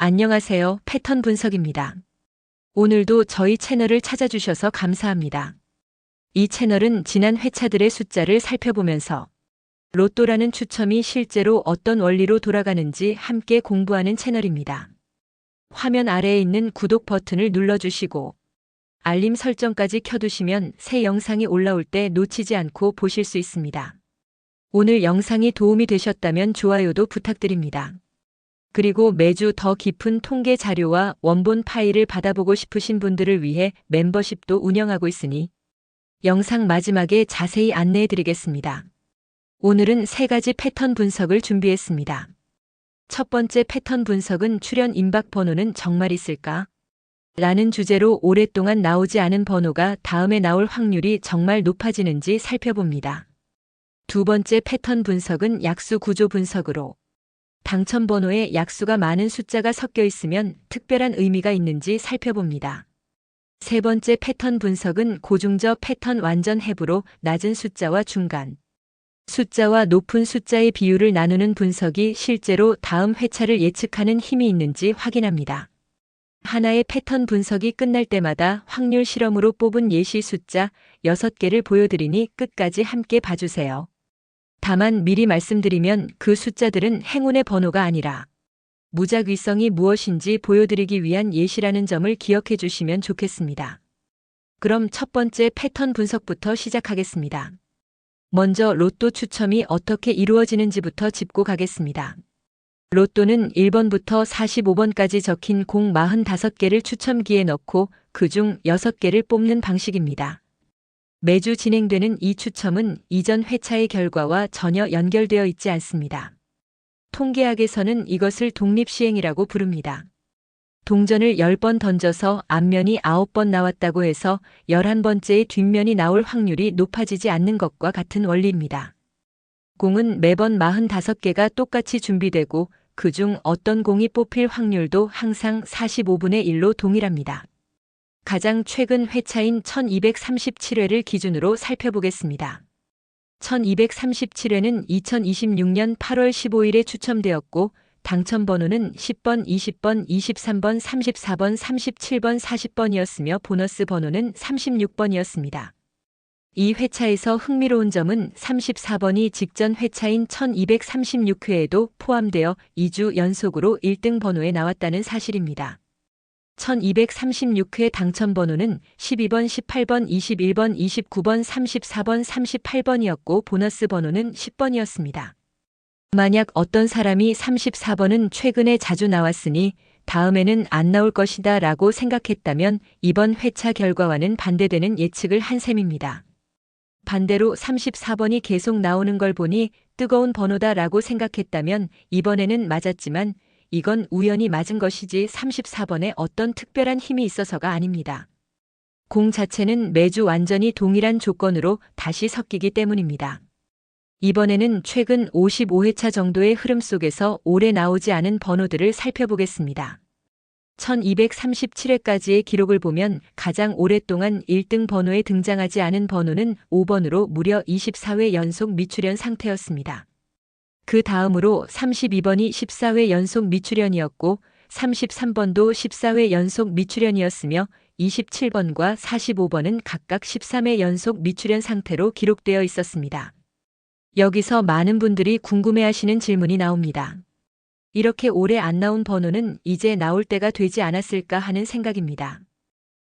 안녕하세요. 패턴 분석입니다. 오늘도 저희 채널을 찾아주셔서 감사합니다. 이 채널은 지난 회차들의 숫자를 살펴보면서 로또라는 추첨이 실제로 어떤 원리로 돌아가는지 함께 공부하는 채널입니다. 화면 아래에 있는 구독 버튼을 눌러주시고 알림 설정까지 켜두시면 새 영상이 올라올 때 놓치지 않고 보실 수 있습니다. 오늘 영상이 도움이 되셨다면 좋아요도 부탁드립니다. 그리고 매주 더 깊은 통계 자료와 원본 파일을 받아보고 싶으신 분들을 위해 멤버십도 운영하고 있으니 영상 마지막에 자세히 안내해 드리겠습니다. 오늘은 3가지 패턴 분석을 준비했습니다. 첫 번째 패턴 분석은 출현 임박 번호는 정말 있을까? 라는 주제로 오랫동안 나오지 않은 번호가 다음에 나올 확률이 정말 높아지는지 살펴봅니다. 두 번째 패턴 분석은 약수 구조 분석으로 당첨 번호에 약수가 많은 숫자가 섞여 있으면 특별한 의미가 있는지 살펴봅니다. 세 번째 패턴 분석은 고중저 패턴 완전 해부로 낮은 숫자와 중간 숫자와 높은 숫자의 비율을 나누는 분석이 실제로 다음 회차를 예측하는 힘이 있는지 확인합니다. 하나의 패턴 분석이 끝날 때마다 확률 실험으로 뽑은 예시 숫자 6개를 보여드리니 끝까지 함께 봐주세요. 다만 미리 말씀드리면 그 숫자들은 행운의 번호가 아니라 무작위성이 무엇인지 보여드리기 위한 예시라는 점을 기억해 주시면 좋겠습니다. 그럼 첫 번째 패턴 분석부터 시작하겠습니다. 먼저 로또 추첨이 어떻게 이루어지는지부터 짚고 가겠습니다. 로또는 1번부터 45번까지 적힌 공 45개를 추첨기에 넣고 그중 6개를 뽑는 방식입니다. 매주 진행되는 이 추첨은 이전 회차의 결과와 전혀 연결되어 있지 않습니다. 통계학에서는 이것을 독립시행이라고 부릅니다. 동전을 10번 던져서 앞면이 9번 나왔다고 해서 11번째의 뒷면이 나올 확률이 높아지지 않는 것과 같은 원리입니다. 공은 매번 45개가 똑같이 준비되고 그중 어떤 공이 뽑힐 확률도 항상 45분의 1로 동일합니다. 가장 최근 회차인 1237회를 기준으로 살펴보겠습니다. 1237회는 2026년 8월 15일에 추첨되었고 당첨 번호는 10번, 20번, 23번, 34번, 37번, 40번이었으며 보너스 번호는 36번이었습니다. 이 회차에서 흥미로운 점은 34번이 직전 회차인 1236회에도 포함되어 2주 연속으로 1등 번호에 나왔다는 사실입니다. 1236회 당첨 번호는 12번, 18번, 21번, 29번, 34번, 38번이었고 보너스 번호는 10번이었습니다. 만약 어떤 사람이 34번은 최근에 자주 나왔으니 다음에는 안 나올 것이다 라고 생각했다면 이번 회차 결과와는 반대되는 예측을 한 셈입니다. 반대로 34번이 계속 나오는 걸 보니 뜨거운 번호다 라고 생각했다면 이번에는 맞았지만 이건 우연히 맞은 것이지 34번에 어떤 특별한 힘이 있어서가 아닙니다. 공 자체는 매주 완전히 동일한 조건으로 다시 섞이기 때문입니다. 이번에는 최근 55회차 정도의 흐름 속에서 오래 나오지 않은 번호들을 살펴보겠습니다. 1237회까지의 기록을 보면 가장 오랫동안 1등 번호에 등장하지 않은 번호는 5번으로 무려 24회 연속 미출현 상태였습니다. 그 다음으로 32번이 14회 연속 미출현이었고 33번도 14회 연속 미출현이었으며 27번과 45번은 각각 13회 연속 미출현 상태로 기록되어 있었습니다. 여기서 많은 분들이 궁금해하시는 질문이 나옵니다. 이렇게 오래 안 나온 번호는 이제 나올 때가 되지 않았을까 하는 생각입니다.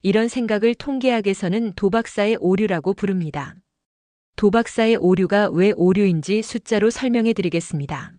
이런 생각을 통계학에서는 도박사의 오류라고 부릅니다. 도박사의 오류가 왜 오류인지 숫자로 설명해 드리겠습니다.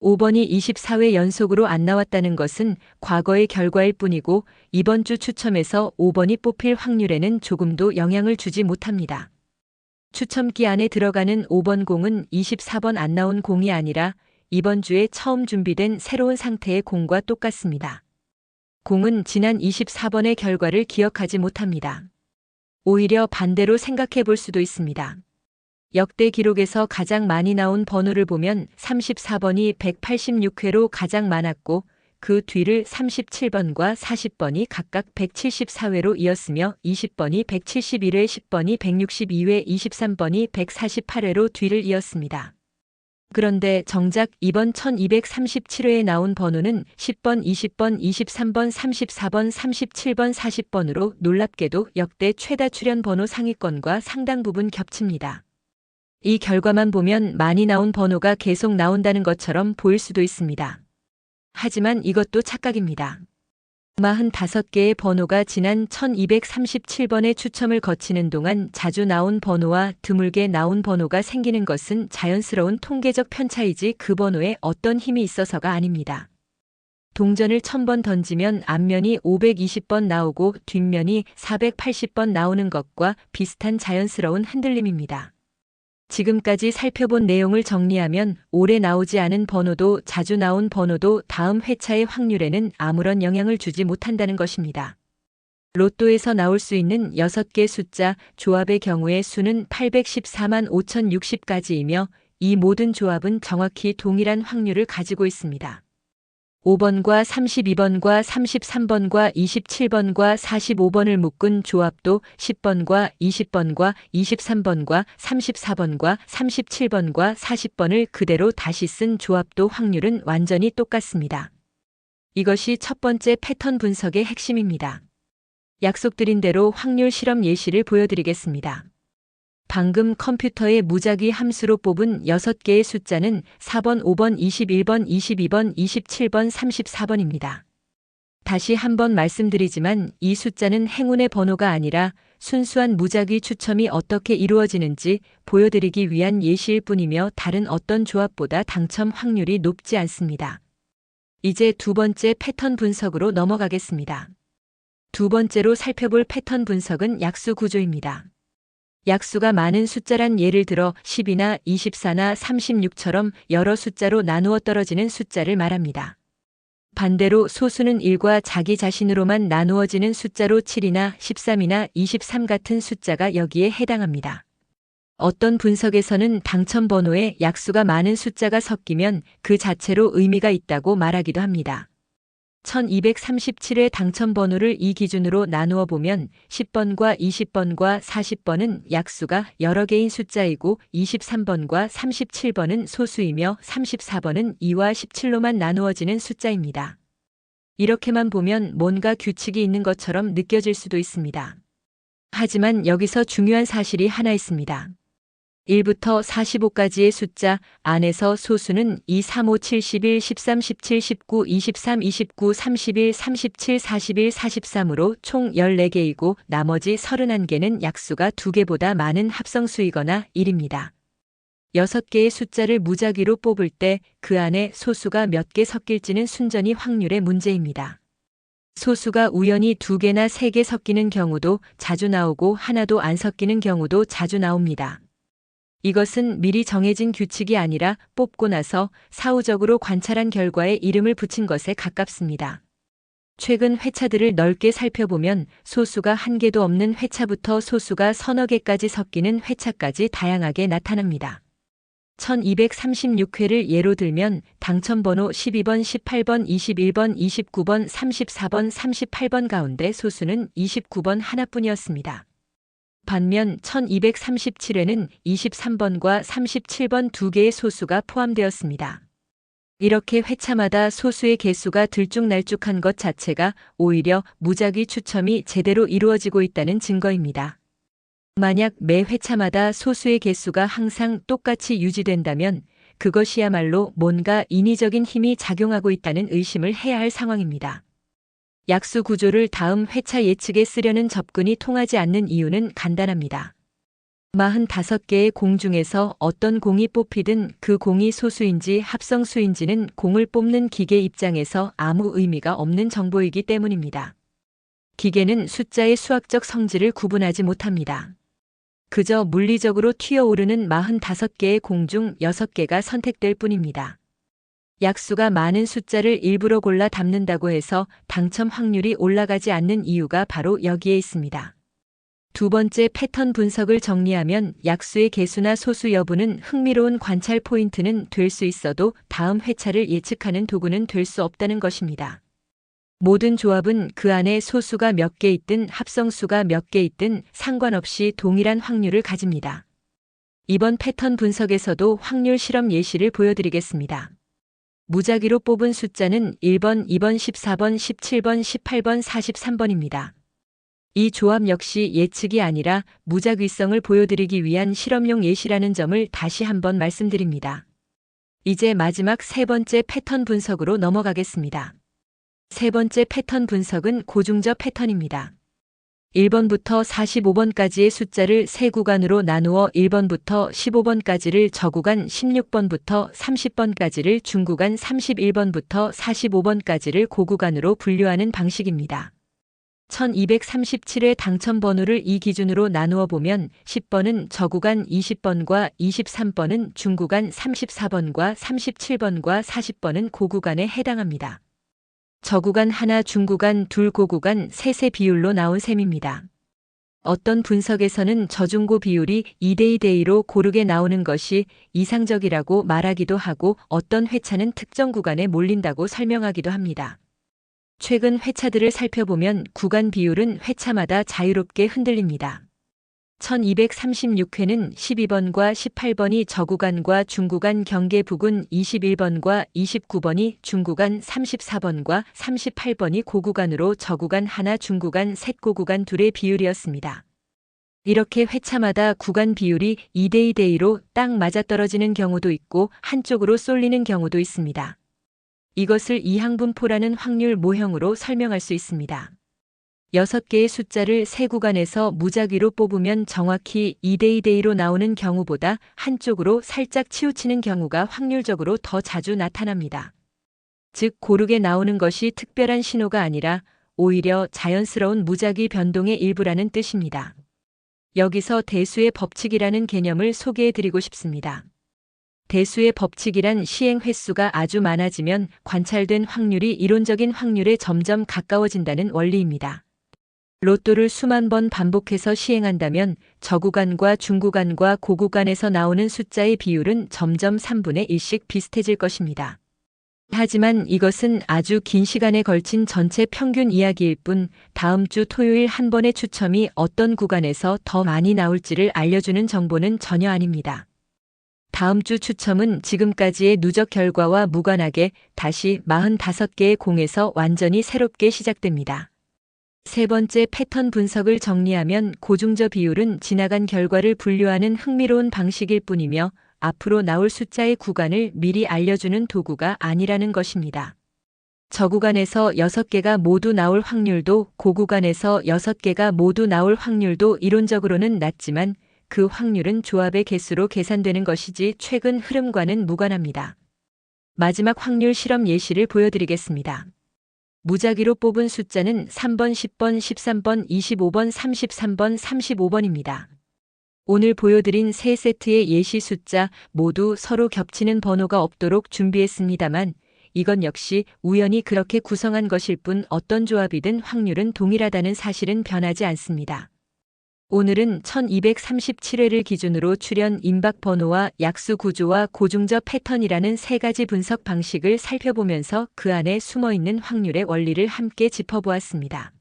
5번이 24회 연속으로 안 나왔다는 것은 과거의 결과일 뿐이고 이번 주 추첨에서 5번이 뽑힐 확률에는 조금도 영향을 주지 못합니다. 추첨기 안에 들어가는 5번 공은 24번 안 나온 공이 아니라 이번 주에 처음 준비된 새로운 상태의 공과 똑같습니다. 공은 지난 24번의 결과를 기억하지 못합니다. 오히려 반대로 생각해 볼 수도 있습니다. 역대 기록에서 가장 많이 나온 번호를 보면 34번이 186회로 가장 많았고 그 뒤를 37번과 40번이 각각 174회로 이었으며 20번이 171회, 10번이 162회, 23번이 148회로 뒤를 이었습니다. 그런데 정작 이번 1237회에 나온 번호는 10번, 20번, 23번, 34번, 37번, 40번으로 놀랍게도 역대 최다 출연 번호 상위권과 상당 부분 겹칩니다. 이 결과만 보면 많이 나온 번호가 계속 나온다는 것처럼 보일 수도 있습니다. 하지만 이것도 착각입니다. 45개의 번호가 지난 1237번의 추첨을 거치는 동안 자주 나온 번호와 드물게 나온 번호가 생기는 것은 자연스러운 통계적 편차이지 그 번호에 어떤 힘이 있어서가 아닙니다. 동전을 1000번 던지면 앞면이 520번 나오고 뒷면이 480번 나오는 것과 비슷한 자연스러운 흔들림입니다. 지금까지 살펴본 내용을 정리하면 올해 나오지 않은 번호도 자주 나온 번호도 다음 회차의 확률에는 아무런 영향을 주지 못한다는 것입니다. 로또에서 나올 수 있는 6개 숫자 조합의 경우의 수는 814만 5060가지이며 이 모든 조합은 정확히 동일한 확률을 가지고 있습니다. 5번과 32번과 33번과 27번과 45번을 묶은 조합도 10번과 20번과 23번과 34번과 37번과 40번을 그대로 다시 쓴 조합도 확률은 완전히 똑같습니다. 이것이 첫 번째 패턴 분석의 핵심입니다. 약속드린 대로 확률 실험 예시를 보여드리겠습니다. 방금 컴퓨터의 무작위 함수로 뽑은 6개의 숫자는 4번, 5번, 21번, 22번, 27번, 34번입니다. 다시 한번 말씀드리지만 이 숫자는 행운의 번호가 아니라 순수한 무작위 추첨이 어떻게 이루어지는지 보여드리기 위한 예시일 뿐이며 다른 어떤 조합보다 당첨 확률이 높지 않습니다. 이제 두 번째 패턴 분석으로 넘어가겠습니다. 두 번째로 살펴볼 패턴 분석은 약수 구조입니다. 약수가 많은 숫자란 예를 들어 10이나 24나 36처럼 여러 숫자로 나누어 떨어지는 숫자를 말합니다. 반대로 소수는 1과 자기 자신으로만 나누어지는 숫자로 7이나 13이나 23 같은 숫자가 여기에 해당합니다. 어떤 분석에서는 당첨 번호에 약수가 많은 숫자가 섞이면 그 자체로 의미가 있다고 말하기도 합니다. 1237회 당첨 번호를 이 기준으로 나누어 보면 10번과 20번과 40번은 약수가 여러 개인 숫자이고 23번과 37번은 소수이며 34번은 2와 17로만 나누어지는 숫자입니다. 이렇게만 보면 뭔가 규칙이 있는 것처럼 느껴질 수도 있습니다. 하지만 여기서 중요한 사실이 하나 있습니다. 1부터 45까지의 숫자 안에서 소수는 2, 3, 5, 7, 11, 13, 17, 19, 23, 29, 31, 37, 41, 43으로 총 14개이고 나머지 31개는 약수가 2개보다 많은 합성수이거나 1입니다. 6개의 숫자를 무작위로 뽑을 때 그 안에 소수가 몇 개 섞일지는 순전히 확률의 문제입니다. 소수가 우연히 2개나 3개 섞이는 경우도 자주 나오고 하나도 안 섞이는 경우도 자주 나옵니다. 이것은 미리 정해진 규칙이 아니라 뽑고 나서 사후적으로 관찰한 결과에 이름을 붙인 것에 가깝습니다. 최근 회차들을 넓게 살펴보면 소수가 한 개도 없는 회차부터 소수가 서너 개까지 섞이는 회차까지 다양하게 나타납니다. 1236회를 예로 들면 당첨번호 12번, 18번, 21번, 29번, 34번, 38번 가운데 소수는 29번 하나뿐이었습니다. 반면 1237회는 23번과 37번 2개의 소수가 포함되었습니다. 이렇게 회차마다 소수의 개수가 들쭉날쭉한 것 자체가 오히려 무작위 추첨이 제대로 이루어지고 있다는 증거입니다. 만약 매 회차마다 소수의 개수가 항상 똑같이 유지된다면 그것이야말로 뭔가 인위적인 힘이 작용하고 있다는 의심을 해야 할 상황입니다. 약수 구조를 다음 회차 예측에 쓰려는 접근이 통하지 않는 이유는 간단합니다. 45개의 공 중에서 어떤 공이 뽑히든 그 공이 소수인지 합성수인지는 공을 뽑는 기계 입장에서 아무 의미가 없는 정보이기 때문입니다. 기계는 숫자의 수학적 성질을 구분하지 못합니다. 그저 물리적으로 튀어오르는 45개의 공 중 6개가 선택될 뿐입니다. 약수가 많은 숫자를 일부러 골라 담는다고 해서 당첨 확률이 올라가지 않는 이유가 바로 여기에 있습니다. 두 번째 패턴 분석을 정리하면 약수의 개수나 소수 여부는 흥미로운 관찰 포인트는 될 수 있어도 다음 회차를 예측하는 도구는 될 수 없다는 것입니다. 모든 조합은 그 안에 소수가 몇 개 있든 합성수가 몇 개 있든 상관없이 동일한 확률을 가집니다. 이번 패턴 분석에서도 확률 실험 예시를 보여드리겠습니다. 무작위로 뽑은 숫자는 1번, 2번, 14번, 17번, 18번, 43번입니다. 이 조합 역시 예측이 아니라 무작위성을 보여드리기 위한 실험용 예시라는 점을 다시 한번 말씀드립니다. 이제 마지막 세 번째 패턴 분석으로 넘어가겠습니다. 세 번째 패턴 분석은 고중저 패턴입니다. 1번부터 45번까지의 숫자를 세 구간으로 나누어 1번부터 15번까지를 저구간, 16번부터 30번까지를 중구간, 31번부터 45번까지를 고구간으로 분류하는 방식입니다. 1237의 당첨 번호를 이 기준으로 나누어 보면 10번은 저구간, 20번과 23번은 중구간, 34번과 37번과 40번은 고구간에 해당합니다. 저구간 하나, 중구간 둘, 고구간 셋의 비율로 나온 셈입니다. 어떤 분석에서는 저중고 비율이 2대2대2로 고르게 나오는 것이 이상적이라고 말하기도 하고 어떤 회차는 특정 구간에 몰린다고 설명하기도 합니다. 최근 회차들을 살펴보면 구간 비율은 회차마다 자유롭게 흔들립니다. 1236회는 12번과 18번이 저구간과 중구간 경계 부근, 21번과 29번이 중구간, 34번과 38번이 고구간으로 저구간 하나, 중구간 셋, 고구간 둘의 비율이었습니다. 이렇게 회차마다 구간 비율이 2대2대2로 딱 맞아떨어지는 경우도 있고 한쪽으로 쏠리는 경우도 있습니다. 이것을 이항분포라는 확률 모형으로 설명할 수 있습니다. 6개의 숫자를 세 구간에서 무작위로 뽑으면 정확히 2대2대2로 나오는 경우보다 한쪽으로 살짝 치우치는 경우가 확률적으로 더 자주 나타납니다. 즉, 고르게 나오는 것이 특별한 신호가 아니라 오히려 자연스러운 무작위 변동의 일부라는 뜻입니다. 여기서 대수의 법칙이라는 개념을 소개해 드리고 싶습니다. 대수의 법칙이란 시행 횟수가 아주 많아지면 관찰된 확률이 이론적인 확률에 점점 가까워진다는 원리입니다. 로또를 수만 번 반복해서 시행한다면 저구간과 중구간과 고구간에서 나오는 숫자의 비율은 점점 3분의 1씩 비슷해질 것입니다. 하지만 이것은 아주 긴 시간에 걸친 전체 평균 이야기일 뿐 다음 주 토요일 한 번의 추첨이 어떤 구간에서 더 많이 나올지를 알려주는 정보는 전혀 아닙니다. 다음 주 추첨은 지금까지의 누적 결과와 무관하게 다시 45개의 공에서 완전히 새롭게 시작됩니다. 세 번째 패턴 분석을 정리하면 고중저 비율은 지나간 결과를 분류하는 흥미로운 방식일 뿐이며 앞으로 나올 숫자의 구간을 미리 알려주는 도구가 아니라는 것입니다. 저구간에서 6개가 모두 나올 확률도 고구간에서 6개가 모두 나올 확률도 이론적으로는 낮지만 그 확률은 조합의 개수로 계산되는 것이지 최근 흐름과는 무관합니다. 마지막 확률 실험 예시를 보여드리겠습니다. 무작위로 뽑은 숫자는 3번, 10번, 13번, 25번, 33번, 35번입니다. 오늘 보여드린 세 세트의 예시 숫자 모두 서로 겹치는 번호가 없도록 준비했습니다만 이건 역시 우연히 그렇게 구성한 것일 뿐 어떤 조합이든 확률은 동일하다는 사실은 변하지 않습니다. 오늘은 1237회를 기준으로 출현 임박 번호와 약수 구조와 고중저 패턴이라는 세 가지 분석 방식을 살펴보면서 그 안에 숨어있는 확률의 원리를 함께 짚어보았습니다.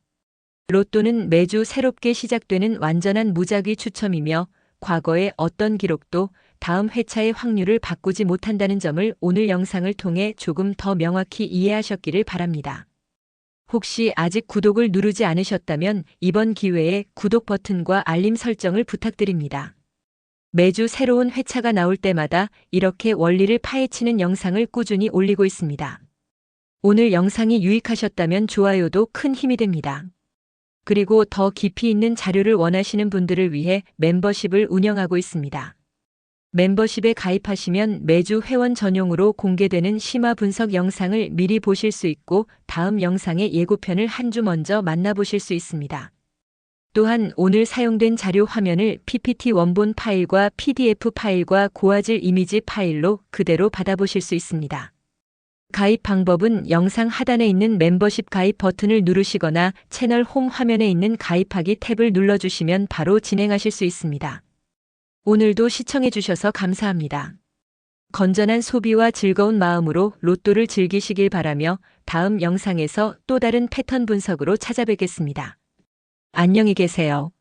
로또는 매주 새롭게 시작되는 완전한 무작위 추첨이며 과거의 어떤 기록도 다음 회차의 확률을 바꾸지 못한다는 점을 오늘 영상을 통해 조금 더 명확히 이해하셨기를 바랍니다. 혹시 아직 구독을 누르지 않으셨다면 이번 기회에 구독 버튼과 알림 설정을 부탁드립니다. 매주 새로운 회차가 나올 때마다 이렇게 원리를 파헤치는 영상을 꾸준히 올리고 있습니다. 오늘 영상이 유익하셨다면 좋아요도 큰 힘이 됩니다. 그리고 더 깊이 있는 자료를 원하시는 분들을 위해 멤버십을 운영하고 있습니다. 멤버십에 가입하시면 매주 회원 전용으로 공개되는 심화 분석 영상을 미리 보실 수 있고 다음 영상의 예고편을 한 주 먼저 만나보실 수 있습니다. 또한 오늘 사용된 자료 화면을 PPT 원본 파일과 PDF 파일과 고화질 이미지 파일로 그대로 받아보실 수 있습니다. 가입 방법은 영상 하단에 있는 멤버십 가입 버튼을 누르시거나 채널 홈 화면에 있는 가입하기 탭을 눌러주시면 바로 진행하실 수 있습니다. 오늘도 시청해주셔서 감사합니다. 건전한 소비와 즐거운 마음으로 로또를 즐기시길 바라며 다음 영상에서 또 다른 패턴 분석으로 찾아뵙겠습니다. 안녕히 계세요.